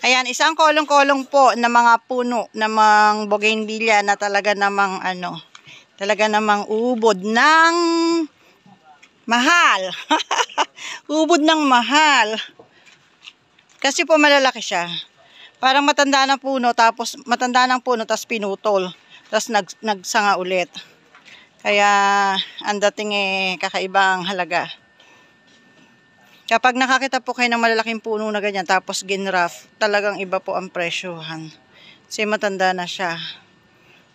Ayan, isang kolong-kolong po na mga puno na mga bougainvillea na talaga namang talaga namang ubod ng mahal. Ubod ng mahal. Kasi po malalaki siya. Parang matanda ng puno tapos pinutol. Tapos nagsanga ulit. Kaya ang dating kakaibang halaga. Kapag nakakita po kayo ng malalaking puno na ganyan, tapos ginraff, talagang iba po ang presyohan. Kasi matanda na siya.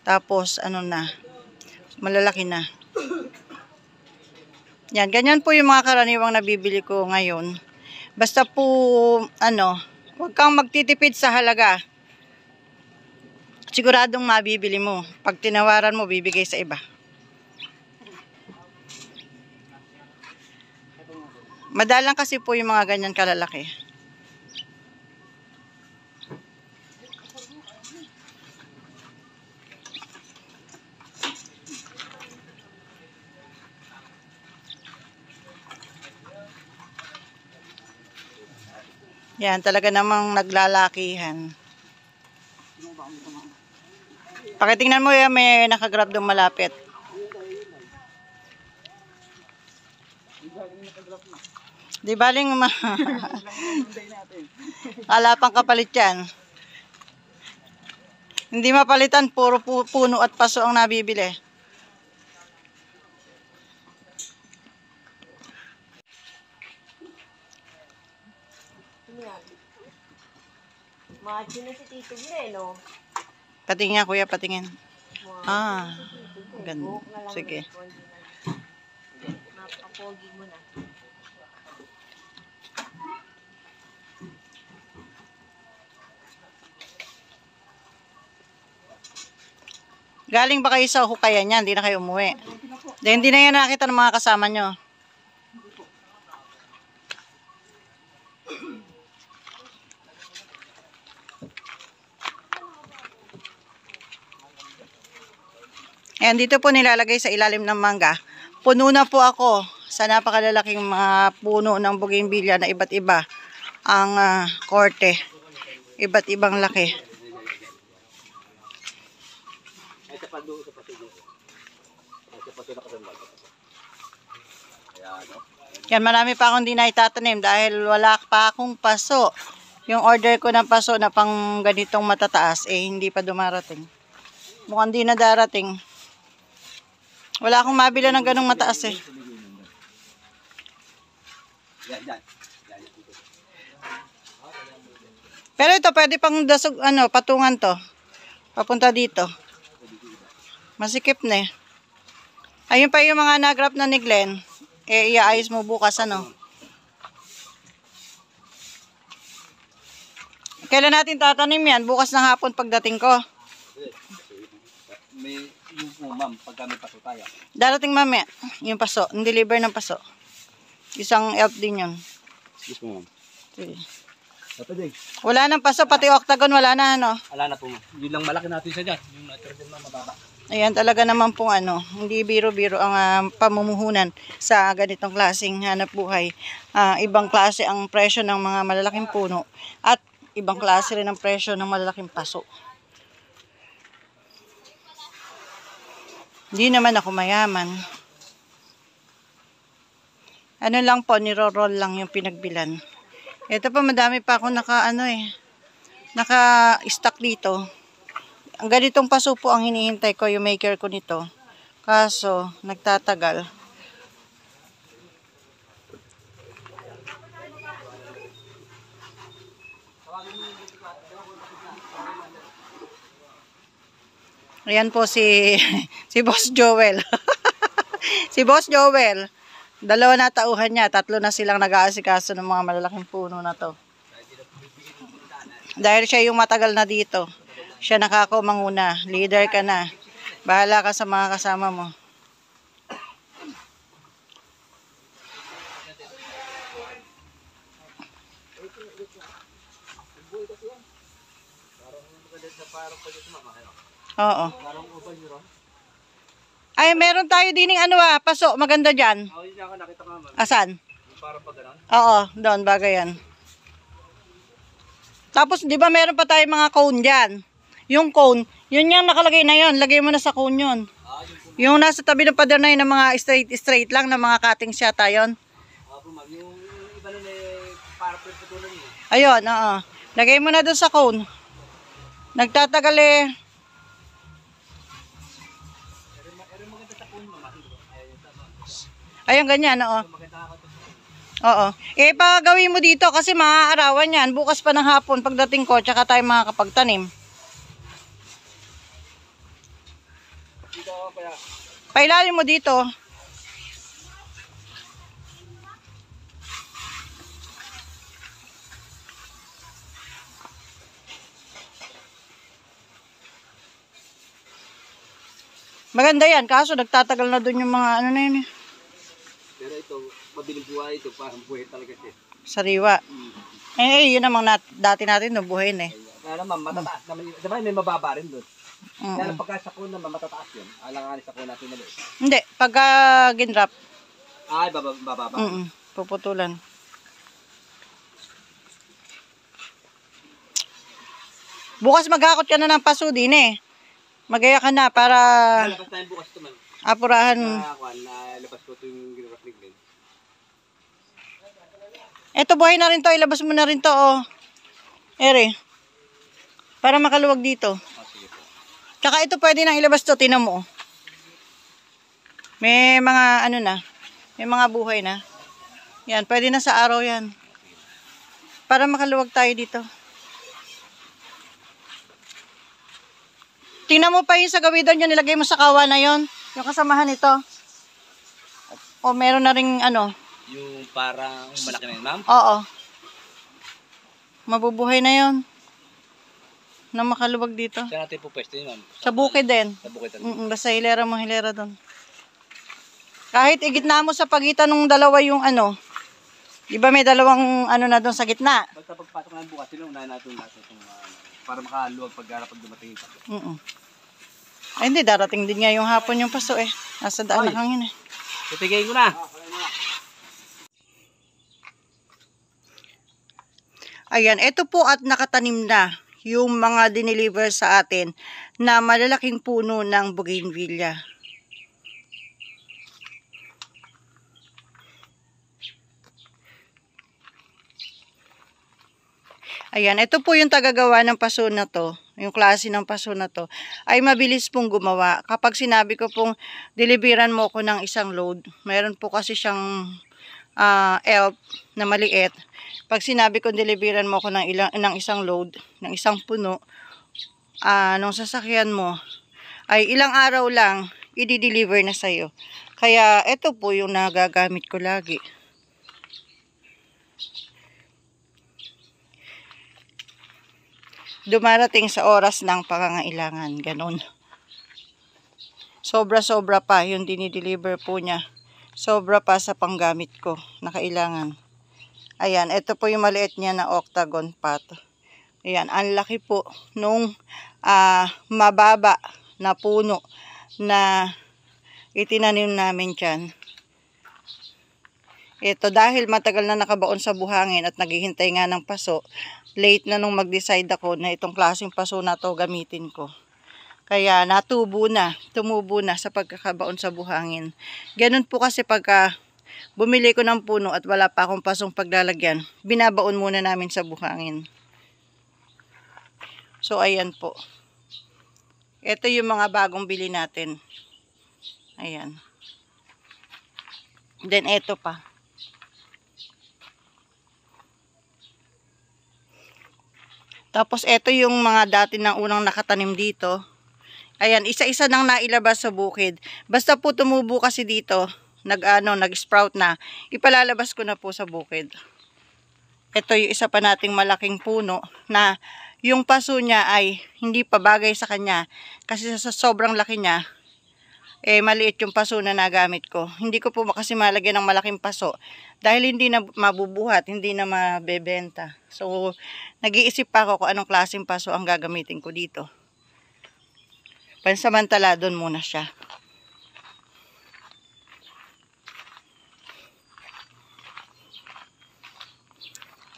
Tapos, malalaki na. Yan, ganyan po yung mga karaniwang nabibili ko ngayon. Basta po, huwag kang magtitipid sa halaga. Siguradong mabibili mo. Pag tinawaran mo, bibigay sa iba. Madalang kasi po yung mga ganyan kalalaki. Yan, talaga namang naglalakihan. Pakitingnan mo yan, may nakagrab doon malapit. Di baling alapang kapalit yan. Hindi mapalitan, puro puno at paso ang nabibili. Macho na si Tito Glenn, no? Patingin kuya, patingin. Ganda. Sige. Napapogi mo na. Galing ba kayo sa hukayan niya? Hindi na kayo umuwi. Hindi na yan nakita ng mga kasama nyo. Ayan, dito po nilalagay sa ilalim ng mangga. Puno na po ako sa napakalalaking mga puno ng bougainvillea na iba't iba ang korte. Iba't ibang laki. Yan, marami pa akong di na itatanim dahil wala pa akong paso. Yung order ko ng paso na pang ganitong matataas, hindi pa dumarating. Mukhang di na darating. Wala akong mabila ng ganong mataas Pero ito, pwede pang dasog, patungan to. Papunta dito. Masikip na Ayun pa yung mga nagrap na ni Glenn. Iaayos mo bukas, Kailan natin tatanim yan? Bukas ng hapon pagdating ko. May yung po, ma'am, pagka may paso tayo. Darating mamaya, yung paso. Yung deliver ng paso. Isang elf din yun. Yes po, ma'am. Sige. Pwede. Wala nang paso, pati octagon wala na, Wala na po, ma'am. Yun lang malaki natin siya dyan. Yung nitrogen na mababa. Ayan, talaga naman pong hindi biro-biro ang pamumuhunan sa ganitong klaseng hanap buhay. Ibang klase ang presyo ng mga malalaking puno at ibang klase rin ang presyo ng malalaking paso. Hindi naman ako mayaman. Ano lang po, niro-roll lang yung pinagbilan. Ito pa, madami pa ako naka-stock dito. Ang ganitong paso po ang hinihintay ko, yung maker ko nito. Kaso, nagtatagal. Ayan po si Boss Joel. Si Boss Joel. 2 na tauhan niya, 3 na silang nag-aasikaso ng mga malalaking puno na to. Dahil siya yung matagal na dito. Siya nakakumanguna. Leader ka na. Bahala ka sa mga kasama mo. Oo. Ay, meron tayo dining ano paso. Maganda dyan. Oh, yun ako nakita ko naman. Asan? Yung parang pag gano'n. Oo, doon. Bagay yan. Tapos, di ba meron pa tayo mga cone dyan? Yung cone, yun yung nakalagay na yun. Lagay mo na sa cone yun. Yung nasa tabi ng pader na yun, ng mga straight lang, ng mga cuttings yata yun. Yung iba nun parang putulan niya. Ayun, oo. Lagay mo na doon sa cone. Nagtatagal eh. Ayun, ganyan, oo. Oo. Eh, pagawin mo dito kasi maaarawan yan. Bukas pa ng hapon pagdating ko, tsaka tayo makakapagtanim. Dito ako kaya. Pailalim mo dito. Maganda yan, kaso nagtatagal na doon yung mga ano na yun eh. Pero ito, mabiling buhay ito. Parang buhay talaga siya. Sariwa. Eh, yun namang dati natin nabuhayin eh. Kaya naman, matataas naman yun. Sabay, may mababa rin doon. Mm. Kaya pagka sa kuno naman, matataas yun. Alanganin sa kuno natin na doon. Hindi, pagka ginrap, Ay, bababa. puputulan. Bukas maghakot ka na ng paso din eh. Magaya ka na para Lalabas tayo bukas ito man. apurahan. Nalabas ko ito yung ginurap ni Glenn. Eto, buhay na rin to. Ilabas mo na rin to, oh. Ere. Para makaluwag dito. Sige po. Tsaka ito pwede nang ilabas to. Tinan mo, oh. May mga ano na. May mga buhay na. Yan, pwede na sa araw yan. Para makaluwag tayo dito. Tingnan mo pa yung sa gawin doon, yung nilagay mo sa kawa na yon, yung kasamahan nito. O meron na ring ano. Yung parang malaki na yun, ma'am? Oo. Mabubuhay na yon. Na makaluwag dito. Saan natin po pwesto yun, ma'am? Sa bukid din. Sa bukid. Basta hilera mo, hilera doon. Kahit igitna mo sa pagitan ng dalawa yung ano. Di ba may dalawang ano na doon sa gitna? Basta pagpatok na bukas, sila unahin natin itong para makaluwag pag dumating yung paso. Ay, hindi, darating din nga yung hapon yung paso eh. Nasa daan na hangin eh. Titigay ko na. Ayan, ito po at nakatanim na yung mga dineliver sa atin na malalaking puno ng bougainvillea. Ayan, ito po yung tagagawa ng paso na to. Yung klase ng paso na to ay mabilis pong gumawa. Kapag sinabi ko pong deliveran mo ko ng isang load, mayroon po kasi siyang elf na maliit. Pag sinabi ko deliveran mo ko ng isang load, ng isang puno, nung sasakyan mo, ay ilang araw lang, i-deliver na sa'yo. Kaya ito po yung nagagamit ko lagi. Dumarating sa oras ng pangangailangan, ganun. Sobra-sobra pa yung dinideliver po niya. Sobra pa sa panggamit ko na kailangan. Ayan, ito po yung maliit niya na octagon pot. Ayan, ang laki po nung mababa na puno na itinanim namin dyan. Ito, dahil matagal na nakabaon sa buhangin at naghihintay nga ng paso, late na nung mag-decide ako na itong klaseng paso na to gamitin ko. Kaya tumubo na sa pagkakabaon sa buhangin. Ganun po kasi pagka bumili ko ng puno at wala pa akong pasong paglalagyan, binabaon muna namin sa buhangin. So, ayan po. Ito yung mga bagong bili natin. Ayan. Then, ito pa. Tapos, ito yung mga dati na unang nakatanim dito. Ayan, isa-isa nang nailabas sa bukid. Basta po tumubo kasi dito, nag-sprout na, ipalalabas ko na po sa bukid. Ito yung isa pa nating malaking puno na yung paso niya ay hindi pa bagay sa kanya. Kasi sa sobrang laki niya, maliit yung paso na nagamit ko. Hindi ko po kasi malagyan ng malaking paso dahil hindi na mabubuhat, hindi na mabebenta. So, nag-iisip pa ako kung anong klaseng paso ang gagamitin ko dito. Pansamantala, doon muna siya.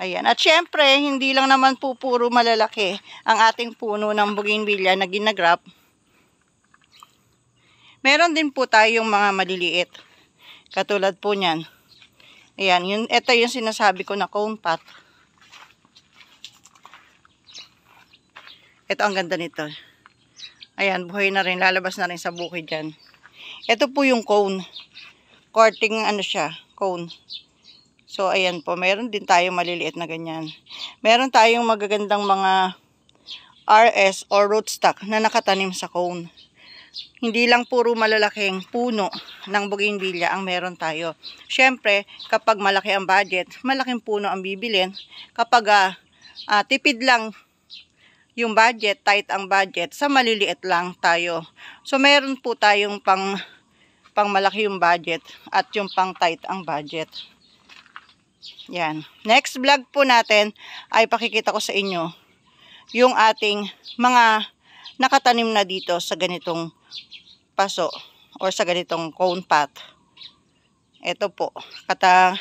Ayan. At syempre, hindi lang naman po puro malalaki ang ating puno ng bougainvillea na ginagrap. Meron din po tayong mga maliliit. Katulad po niyan. Ayan, ito yung sinasabi ko na cone pot. Ito ang ganda nito. Ayan, buhay na rin. Lalabas na rin sa bukid dyan. Ito po yung cone. Courting ano siya, cone. So, ayan po. Meron din tayong maliliit na ganyan. Meron tayong magagandang mga RS or rootstock na nakatanim sa cone. Hindi lang puro malalaking puno ng bougainvillea ang meron tayo. Siyempre, kapag malaki ang budget, malaking puno ang bibilin. Kapag tipid lang yung budget, tight ang budget, sa maliliit lang tayo. So, meron po tayong pang malaki yung budget at yung pang tight ang budget. Yan. Next vlog po natin ay pakikita ko sa inyo yung ating mga nakatanim na dito sa ganitong paso or sa ganitong cone pot. Ito po.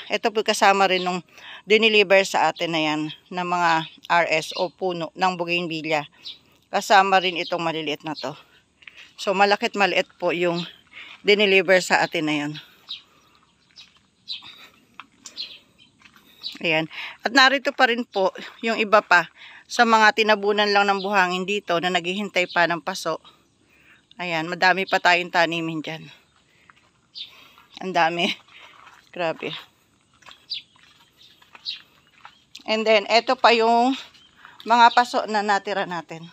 Ito po kasama rin nung dineliver sa atin na yan na mga RS o puno ng bougainvillea. Kasama rin itong maliliit na to. So malakit maliit po yung dineliver sa atin na yan. Ayan. At narito pa rin po yung iba pa sa mga tinabunan lang ng buhangin dito na naghihintay pa ng paso. Ayan, madami pa tayong tanimin dyan. Ang dami. Grabe. And then, eto pa yung mga paso na natira natin.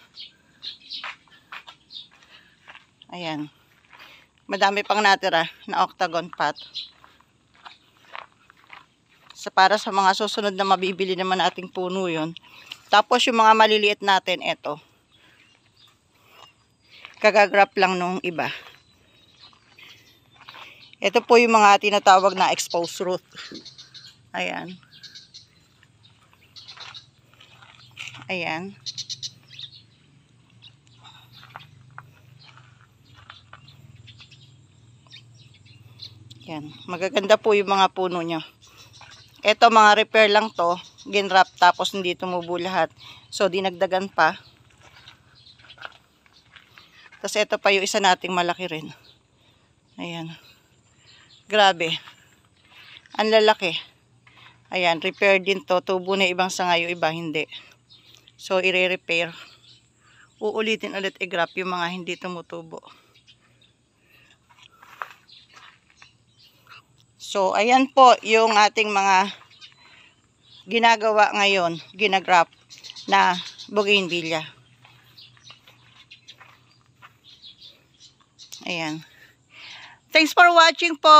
Ayan. Madami pang natira na octagon pot. Para sa mga susunod na mabibili naman ating puno yun. Tapos yung mga maliliit natin, eto. Kagagrap lang nung iba. Ito po yung mga tinatawag na exposed root. Ayan. Ayan. Ayan. Magaganda po yung mga puno nyo. Ito mga repair lang to. Ginwrap tapos hindi tumubo lahat. So dinagdagan pa. Tapos ito pa yung isa nating malaki rin. Ayan. Grabe. Ang lalaki. Ayan, repair din to. Tubo na ibang sangayo, iba hindi. So, i-repair. Uulitin ulit i-grap yung mga hindi tumutubo. So, ayan po yung ating mga ginagawa ngayon, ginagrap na bougainvillea. Ayan. Thanks for watching po.